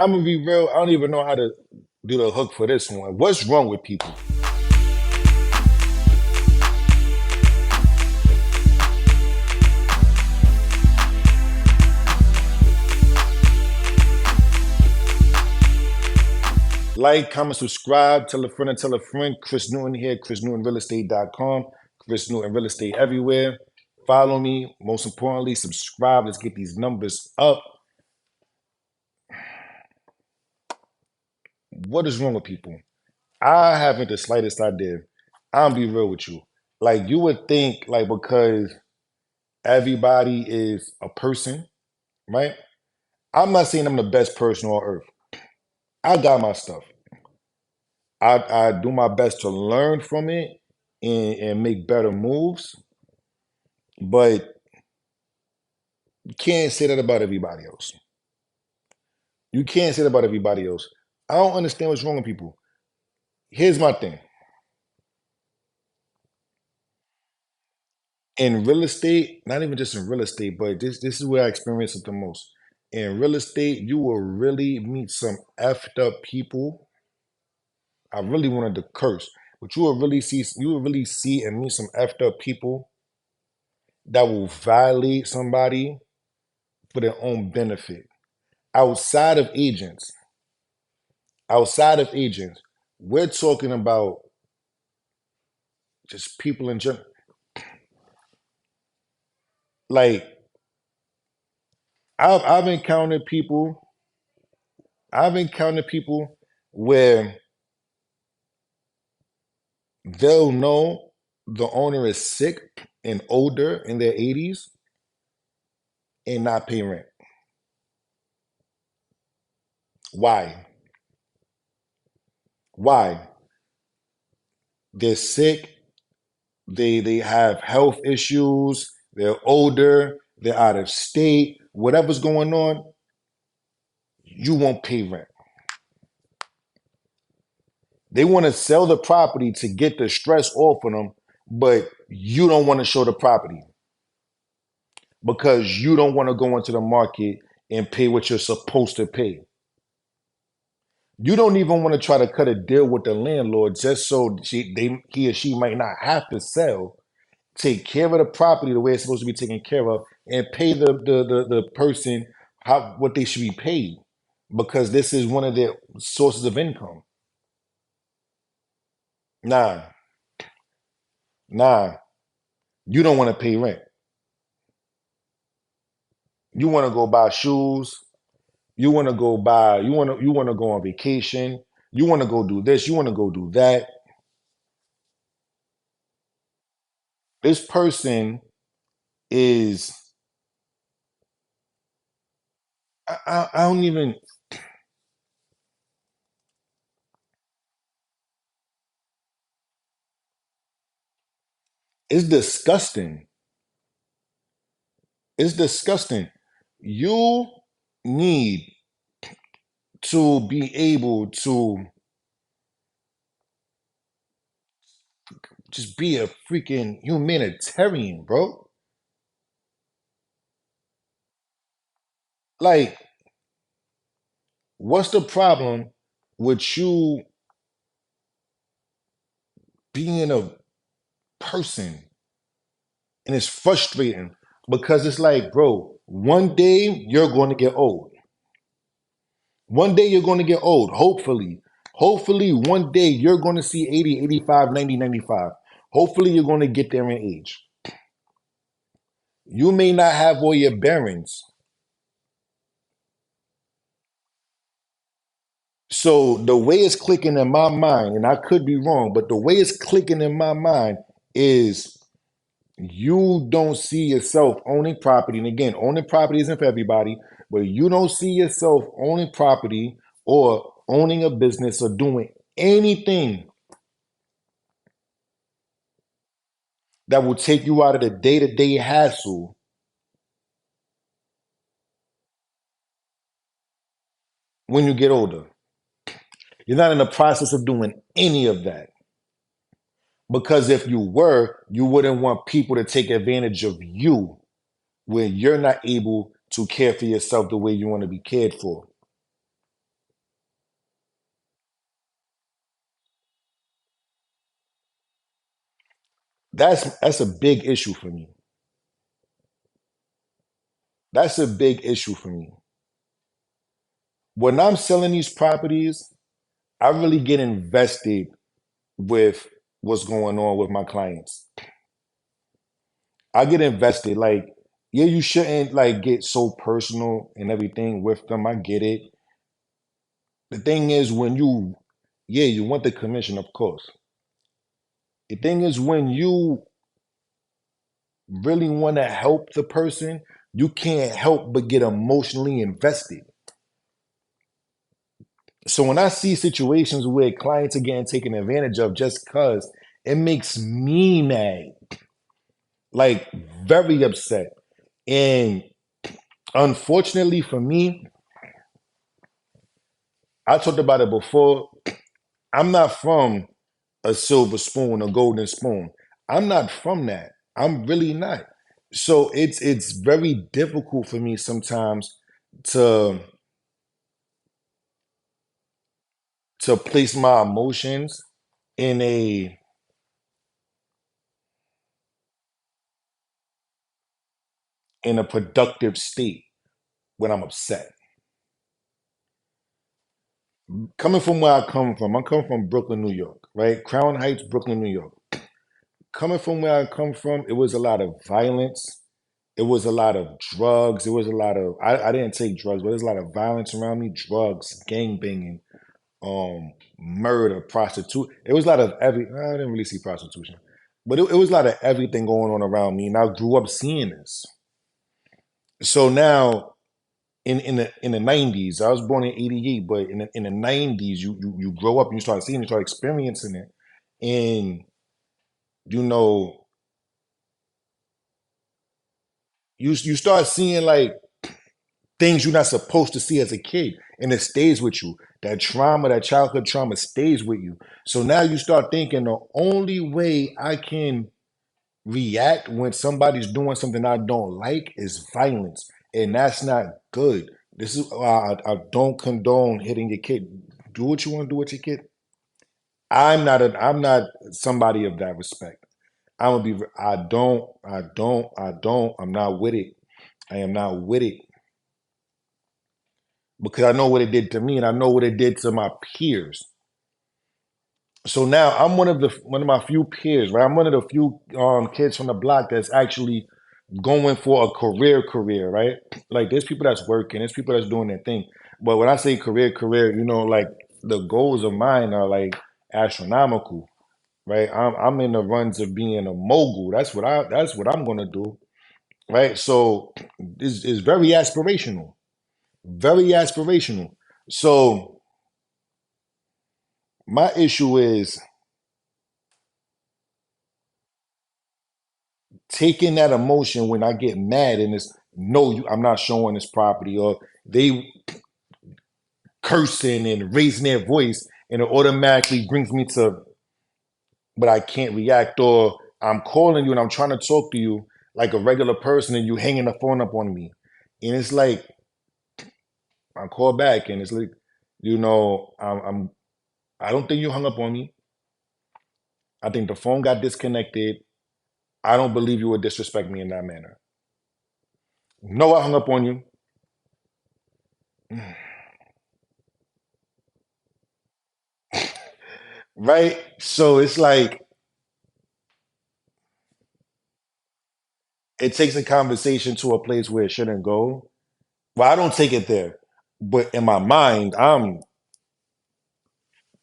I'm gonna be real. I don't even know how to do the hook for this one. What's wrong with people? Like, comment, subscribe, tell a friend and tell a friend. Chris Newton here, ChrisNewtonRealEstate.com. Chris Newton Real Estate everywhere. Follow me. Most importantly, subscribe. Let's get these numbers up. What is wrong with people? I haven't the slightest idea. I'll be real with you. Like, you would think, like, because everybody is a person, right? I'm not saying I'm the best person on earth. I got my stuff. I do my best to learn from it and make better moves, but you can't say that about everybody else. You can't say that about everybody else. I don't understand what's wrong with people. Here's my thing. In real estate, not even just in real estate, but this is where I experience it the most. In real estate, you will really meet some effed up people. I really wanted to curse, but you will really see and meet some effed up people that will violate somebody for their own benefit. Outside of agents, outside of agents, we're talking about just people in general. Like I've encountered people, I've encountered people where they'll know the owner is sick and older in their 80s and not pay rent. Why? Why? They're sick, they have health issues, they're older, they're out of state, whatever's going on, you won't pay rent. They want to sell the property to get the stress off of them, but you don't want to show the property because you don't want to go into the market and pay what you're supposed to pay. You don't even want to try to cut a deal with the landlord just so he or she might not have to sell. Take care of the property the way it's supposed to be taken care of, and pay the person what they should be paid because this is one of their sources of income. Nah, nah, you don't want to pay rent. You want to go buy shoes. You want to go on vacation. You want to go do this. You want to go do that. This person is, I don't even, it's disgusting. It's disgusting. You need to be able to just be a freaking humanitarian, bro. Like, what's the problem with you being a person? And it's frustrating because it's like, bro, one day you're going to get old. One day you're going to get old, hopefully. Hopefully, one day you're going to see 80, 85, 90, 95. Hopefully, you're going to get there in age. You may not have all your bearings. So, the way it's clicking in my mind, and I could be wrong, but the way it's clicking in my mind is you don't see yourself owning property. And again, owning property isn't for everybody, but you don't see yourself owning property or owning a business or doing anything that will take you out of the day-to-day hassle when you get older. You're not in the process of doing any of that. Because if you were, you wouldn't want people to take advantage of you when you're not able to care for yourself the way you want to be cared for. That's a big issue for me. That's a big issue for me. When I'm selling these properties, I really get invested with what's going on with my clients. I get invested. Like, yeah, you shouldn't like get so personal and everything with them. I get it. The thing is, when you, yeah, you want the commission, of course. The thing is, when you really want to help the person, you can't help but get emotionally invested. So when I see situations where clients are getting taken advantage of just because, it makes me mad, like very upset. And unfortunately for me, I talked about it before. I'm not from a silver spoon, a golden spoon. I'm not from that. I'm really not. So it's very difficult for me sometimes to place my emotions in a productive state when I'm upset. Coming from where I come from Brooklyn, New York, right? Crown Heights, Brooklyn, New York. Coming from where I come from, it was a lot of violence. It was a lot of drugs. It was a lot of I didn't take drugs, but there's a lot of violence around me, drugs, gang banging, murder, prostitute. It was a lot of I didn't really see prostitution. But it was a lot of everything going on around me. And I grew up seeing this. So now in the 90s, I was born in 88, but in the 90s, you grow up and you start seeing it, you start experiencing it. And you know, you start seeing like things you're not supposed to see as a kid, and it stays with you. That trauma, that childhood trauma stays with you. So now you start thinking the only way I can react when somebody's doing something I don't like is violence, and that's not good. This is why I don't condone hitting your kid. Do what you want to do with your kid. I'm not somebody of that respect. I'm gonna be. I'm not with it. I am not with it because I know what it did to me, and I know what it did to my peers. So now I'm one of my few peers, right? I'm one of the few kids from the block that's actually going for a career, right? Like there's people that's working, there's people that's doing their thing. But when I say career, like the goals of mine are like astronomical, right? I'm in the runs of being a mogul. That's what I'm gonna do, right? So it's very aspirational, very aspirational. So my issue is taking that emotion when I get mad and it's no, I'm not showing this property, or they cursing and raising their voice, and it automatically brings me to, but I can't react, or I'm calling you and I'm trying to talk to you like a regular person, and you hanging the phone up on me, and it's like I call back, and it's like, I don't think you hung up on me. I think the phone got disconnected. I don't believe you would disrespect me in that manner. No, I hung up on you. Right? So it's like it takes a conversation to a place where it shouldn't go. Well, I don't take it there, but in my mind, I'm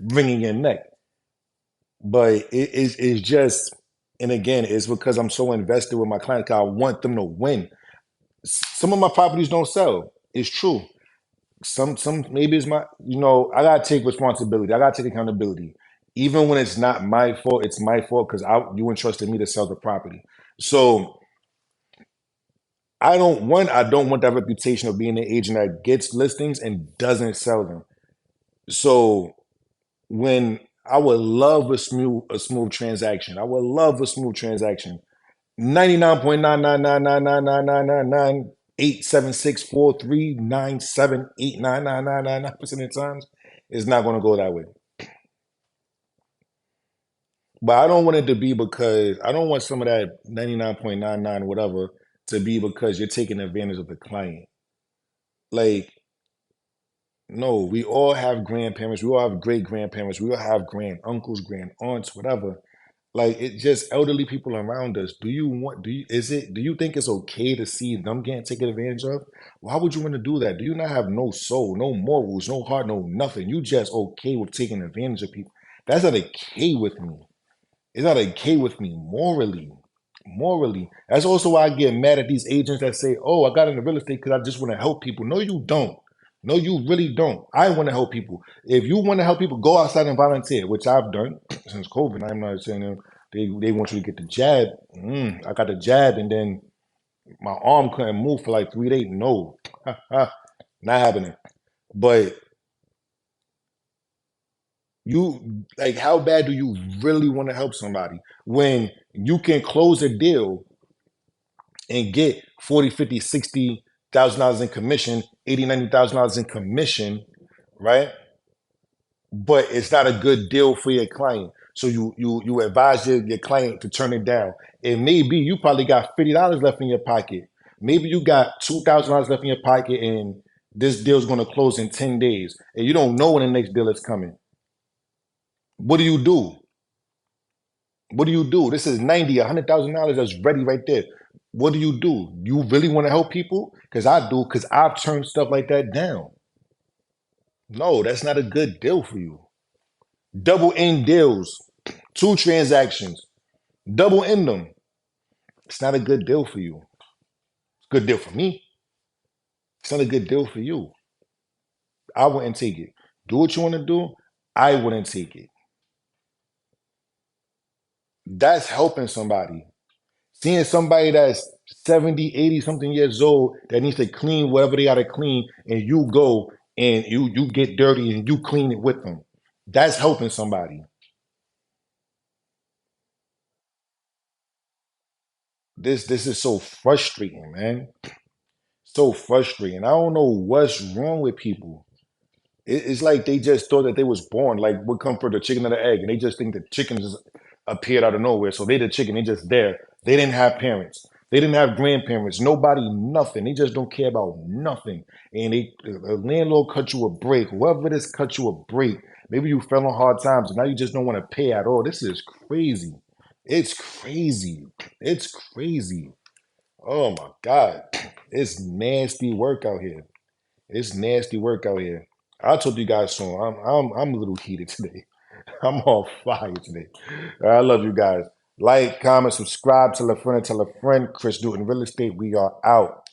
wringing your neck. But it's just, and again, it's because I'm so invested with my clients. 'Cause I want them to win. Some of my properties don't sell. It's true. Some maybe it's my, I gotta take responsibility. I gotta take accountability. Even when it's not my fault, it's my fault because you entrusted me to sell the property. So I don't want that reputation of being an agent that gets listings and doesn't sell them. So when I would love a smooth transaction. I would love a smooth transaction. 99.9999999876439789999% of the times it's not going to go that way. But I don't want it to be because I don't want some of that 99.99 whatever to be because you're taking advantage of the client. Like, no, we all have grandparents, we all have great grandparents, we all have grand uncles, grand aunts, whatever. Like it just elderly people around us. Do you think it's okay to see them getting taken advantage of? Why would you want to do that? Do you not have no soul, no morals, no heart, no nothing? You just okay with taking advantage of people. That's not okay with me. It's not okay with me morally. Morally. That's also why I get mad at these agents that say, oh, I got into real estate because I just want to help people. No, you don't. No, you really don't. I want to help people. If you want to help people, go outside and volunteer, which I've done since COVID. I'm not saying they want you to get the jab. I got the jab and then my arm couldn't move for like 3 days. No, not happening. But you like, how bad do you really want to help somebody when you can close a deal and get 40, 50, 60,000 dollars in commission, 80, 90,000 dollars in commission, right? But it's not a good deal for your client. So you advise your client to turn it down. It may be you probably got $50 left in your pocket. Maybe you got $2,000 left in your pocket and this deal's gonna close in 10 days. And you don't know when the next deal is coming. What do you do? What do you do? This is 90, $100,000 that's ready right there. What do? You really want to help people? Because I do, because I've turned stuff like that down. No, that's not a good deal for you. Double end deals, two transactions, double end them. It's not a good deal for you. It's a good deal for me. It's not a good deal for you. I wouldn't take it. Do what you want to do. I wouldn't take it. That's helping somebody. Seeing somebody that's 70, 80 something years old that needs to clean whatever they gotta clean, and you go and you get dirty and you clean it with them. That's helping somebody. This is so frustrating, man. So frustrating. I don't know what's wrong with people. It's like they just thought that they was born. Like what come for the chicken or the egg, and they just think the chicken just appeared out of nowhere. So they the chicken. They just there. They didn't have parents. They didn't have grandparents. Nobody, nothing. They just don't care about nothing. And the landlord cut you a break. Whoever it is cut you a break. Maybe you fell on hard times, and now you just don't want to pay at all. This is crazy. It's crazy. It's crazy. Oh my God. It's nasty work out here. It's nasty work out here. I'll talk to you guys soon. I'm a little heated today. I'm on fire today. I love you guys. Like, comment, subscribe, tell a friend, tell a friend. Chris Newton Real Estate. We are out.